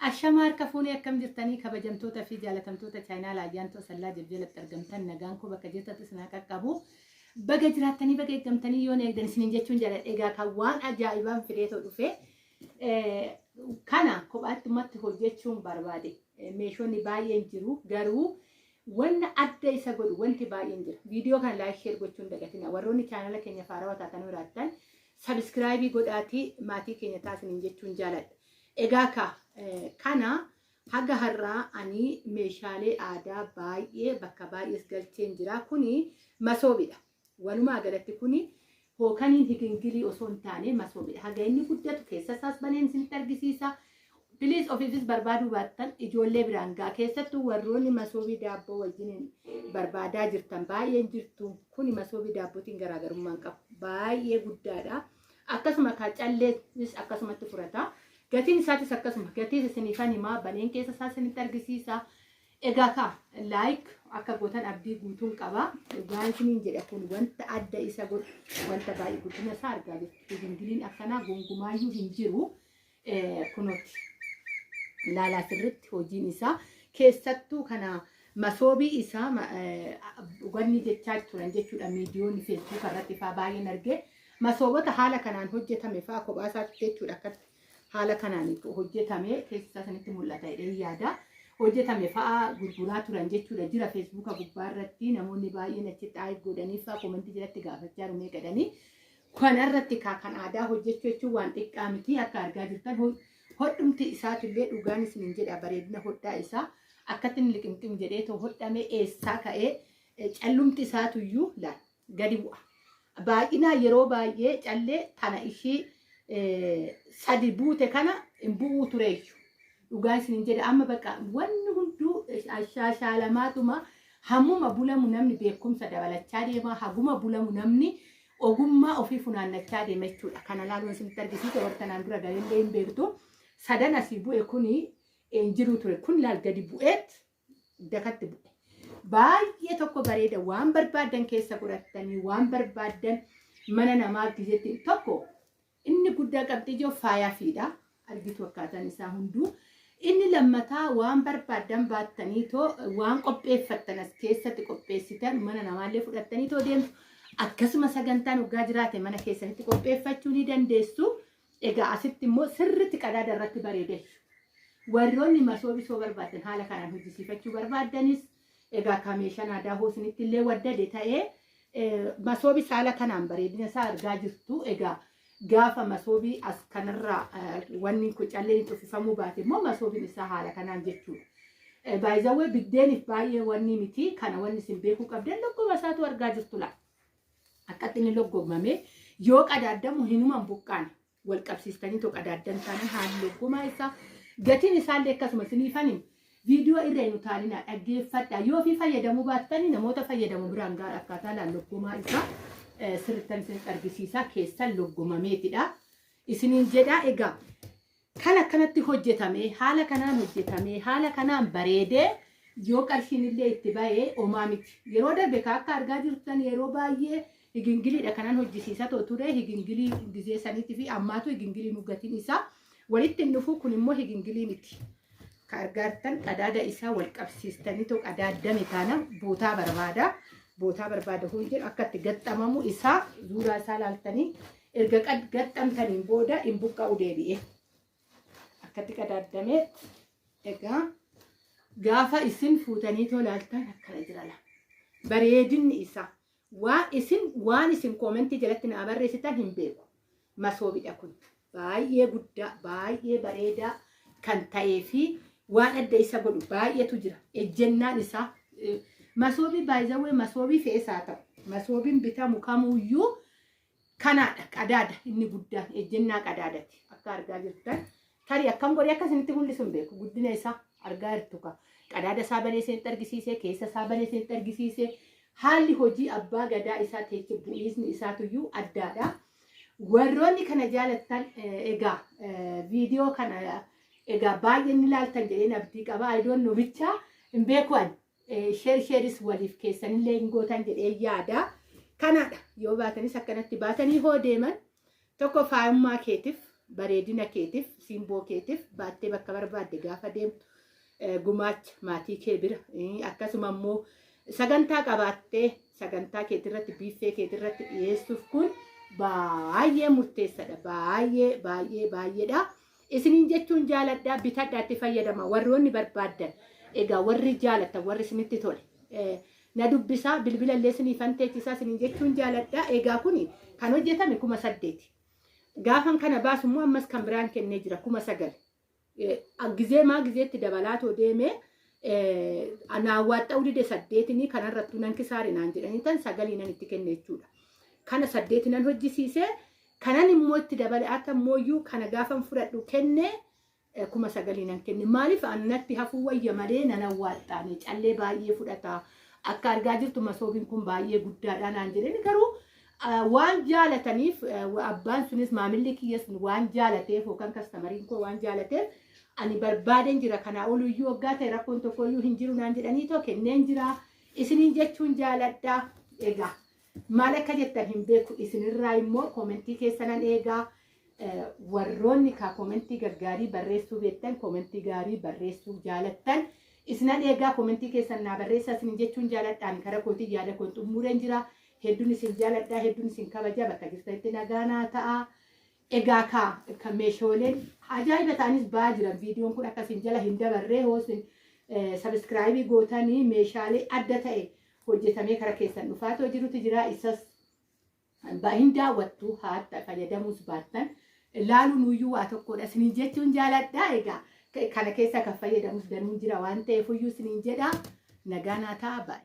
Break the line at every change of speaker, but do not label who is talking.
Ashamaar kafuunee akkam jirtanii kabajamtoota fi jaalatamtoota chaayinaal ayyaantoo sallaa jajjalatti argamtan nagaan koo bakka jirtatti sinaa qaqqabu baga jiraattanii baga eeggamtanii yoo eegdan isiniin jechuun jaaladha. Egaa kan waan ajaa'ibaan fideetoo dhufe kana kophaattumatti hojjechuun barbaade meeshonni baay'een jiru garuu wanna adda isa godhu wanti baay'een jira. Viidiyoo kana laayik sheer gochuun dagatina warroonni chaayinaala keenya faarawaa taatan jiraattan sabskraayibii godhaatii maatii keenya taasiniin jechuun jaaladha. Egaa kana haga har'aa ani meeshaalee aadaa baay'ee bakka baay'ees galcheen jira. Kuni masoobidha. Walumaa galatti kuni hookaniin higingilii osoo hin taane masoobidha. Haga inni guddatu keessa isaas baneen isinitti argisiisa. Biliis ofiifis barbaaduu baattan ijoollee biraan gaa keessattuu warroonni masoobii daabboo wajjin barbaadaa jirtan baay'een jirtu. Kuni masoobii daabbootiin garaagarummaan qabu. Baay'ee guddaadha. Akkasuma callees akkasumatti furata. Gatiin isaatis akkasuma gatii isiniifan himaa baneen keessa isaa isinitti argisiisa. Egaa laayik akka gootan abdii guutuun qaba. Waan isiniin jedha kun wanta adda isa godhu wanta baay'ee guddina isaa argaa jirtu. Higingiliin akkanaa gongumaayyuu hin jiru. Kunooti ilaalaa sirriitti hojiin isaa keessattuu kana masoobii isaa wanni jechaa turan jechuudha. Miidiyoonni feesbuuk irratti fa'aa baay'een argee masoobota haala kanaan hojjetame fa'aa kophaa isaatti jechuudha. Akkatti haala kanaan hojjetame keessa sanitti mul'ata jedhee yaada. Hojjetame fa'aa gurguraa turan jechuudha. Jira feesbuuka gubbaa irratti namoonni baay'een achitti aayib godhanii fa'aa komentii jalatti gaafachaa rumee gadanii. Kanarratti kan aadaa hojjechuu jechuun waan xiqqaa miti akka argaa jirtan hodhumti isaatillee dhugaan isiniin jedha bareedina hodhaa isaa akkatti inni liqimxim jedhee too hodhame eessaa ka'ee callumti isaatuyyuu laal gadi bu'a. Baay'inaa yeroo baay'ee callee tana ishii sadi buute kana hin bu'uu tureeyyu. Dhugaan isiniin jedha amma bakka wanni hunduu shaashaalamaatuma hammuma bulamu namni beekumsa dabalachaa deema haguma bulamu namni ogummaa ofii funaannachaa deema jechuudha. Kana laaluun isinitti argisiisa wartanaan dura galee hin beektu. Sadan asii bu'e kuni jiru ture kun laal gadi bu'eet dakatti bu'e. Baay'ee tokko bareeda waan barbaadan keessa godhattanii waan barbaadan mana namaa gizetti tokko inni guddaa qabxii ijoo faayaa fiidha argitu akkaataan isaa hunduu. Inni lammataa waan barbaadan baattanii too waan qopheeffattan as keessatti qopheessitan mana namaallee fudhattanii too deemtu. Akkasuma sagantaan waggaa jiraate mana keessatti qopheeffachuu ni dandeessu. Egaa asitti immoo sirriitti qadaada irratti bareedeessu. Warroonni masoobii soo barbaadan haala kanaan hojjisiifachuu barbaadanis egaa ka meeshaan aadaa hoosinitti illee waddade ta'ee masoobii haala kanaan bareedina isaa argaa jirtu. Egaa gaafa masoobii as kanarraa wanni calleen uffifamuu baate immoo masoobiin isaa haala kanaan jechuudha. Baay'izawwee biddeeniif baay'ee wanni miti kana wanni isin beekuu qabdan loggoma isaatu argaa jirtu laa. Akkatti inni loggomame yoo qadaadamu hinuman buqqaan wal qabsiistanii too qadaaddan taane haalli loggomaa isaa gatiin isaallee akkasuma isiniifan viidiyoo irra hin utaalinaa dhaggeeffadha. Yoo fi fayyadamuu baattanii namoota fayyadamu biraan gaara akkaataa laal loggomaa isaa sirrittan isinitti argisiisaa keessan loggomameetidha. Isiniin jedhaa egaa kan akkanatti hojjetame haala kanaan hojjetame haala kanaan bareedee yoo qarshiin illee itti ba'ee homaa miti. Yeroo darbe akka argaa jirtan yeroo baay'ee higingiliidha kanaan hojjisiisaa ture higingilii gizee saniitii fi ammaatu higingilii nugatiin isaa walitti hin dhufu kun immoo higingilii miti. Ka argaartan qadaada isaa wal qabsiistanii too qadaaddame taana bootaa barbaada. Bootaa barbaada kun jedhu akka itti gaxxamamu isaa suuraa isaa laaltanii erga gaxxamtaniin booda hin buqqa'u deebi'e. Akkatti qadaaddamee egaa gaafa isin fuutanii too laaltan akkana jirala. Bareedinni isaa waan isin koomentii jalatti naa barreessitan hin beeku. Masoobidha kun baay'ee guddaa baay'ee bareedaa kan ta'ee fi waan adda isa godhu baay'eetu jira. Ejjennaan isaa masoobii baay'izawwee masoobii fe'esaa ta'u. Masoobiin bitamu kamuyyuu kanaadha qadaada inni guddaan ejjennaa qadaadati akka argaa jirtan. Tarii akkam godhee akka isinitti mul'isu hin beeku guddina isaa argaa jirtu ka. Qadaada isaa banee isinitti argisiisee keessa isaa banee isinitti argisiisee haalli hojii abbaa gadaa isaa teechi bu'iisni isaatuyyuu addaadha. Warroonni kana jaalattan egaa viidiyoo kana egaa baay'een ni ilaaltan jedheen abdii qaba. Ayidoon nubicha hin beekuan sheeris waliif keessanillee hin gootan jedhee yaada. Kanaadha yoo baatanis akkanatti baatanii hoo deeman tokko faayummaa keetiif bareedina keetiif simboo keetiif baattee bakka barbaadde gaafa deemtu gumaacha maatii kee bira akkasuma immoo sagantaa qabaattee sagantaa keetirratti biiffee keetirratti dhiyeessuuf kun baay'ee murteessadha. Baay'eedha. Isiniin jechuun jaaladhaa bitadhaatti fayyadama warroonni barbaaddan. Egaa warri jaalatan warri isinitti tole. Na dubbisaa bilbila illee isinii fanteechisaa isiniin jechuun jaaladhaa. Egaa kuni kan hojjetame 8,000. Gaafan kana baasu immoo ammas kan biraan kennee jira 9,000. Gizee maa gizeetti dabalaatoo deemee naawwaxxa'uu dide 8 kanarrattuu nan kisaare naan jedhanii tan 9 nan itti kenne jechuudha. Kana 8 nan hojjisiisee kanan immoo itti dabalaata mooyyuu kana gaafan fudhadhu kenne 9,000 nan kenne. Maaliif annatti hafuu wayya malee nan awwaaxxaane callee baay'ee fudhata. Akka argaa jirtu masoobiin kun baay'ee guddaadha naan jedhani garuu waan jaalataniif abbaan sunis maamilli kiyyas waan jaalateef yookaan kastamariin koo waan jaalateef ani barbaaden jira kana oluyyuu waggaa ta'e rakkoon tokkoyyuu hin jiru naan jedhanii too kenneen jira. Isiniin jechuun jaaladhaa. Egaa maal akka jettan hin beeku isinirraa immoo koomentii keessanan eegaa warroonni koomentii gaggaarii barreessuu beektan koomentii gaarii barreessuu jaalattan isinan eegaa koomentii keessan naa barreessaa isiniin jechuun jaaladhaan karaa kootii yaada koon xumureen jira. Hedduun isin jaaladhaa hedduun isin kabaja bakka jirtanitti nagaanaa ta'a. Egaa kan meeshaaleen ajaa'iba ta'anis ba'aa jiran viidiyoon kun akkasiin jala hin dabarree hoosin sabiskiraayibii gootanii meeshaalee adda ta'e hojjetamee karaa keessan dhufaatoo jirutu jira. Isas hin daawwattu haata fayyadamuus baattan ilaaluun nuyyuu waa tokkodha isiniin jechuun jaaladhaa. Egaa kana keessa kan fayyadamus danuu jira waan ta'eef iyyuu isiniin jedha nagaanaa ta'a baay'ee.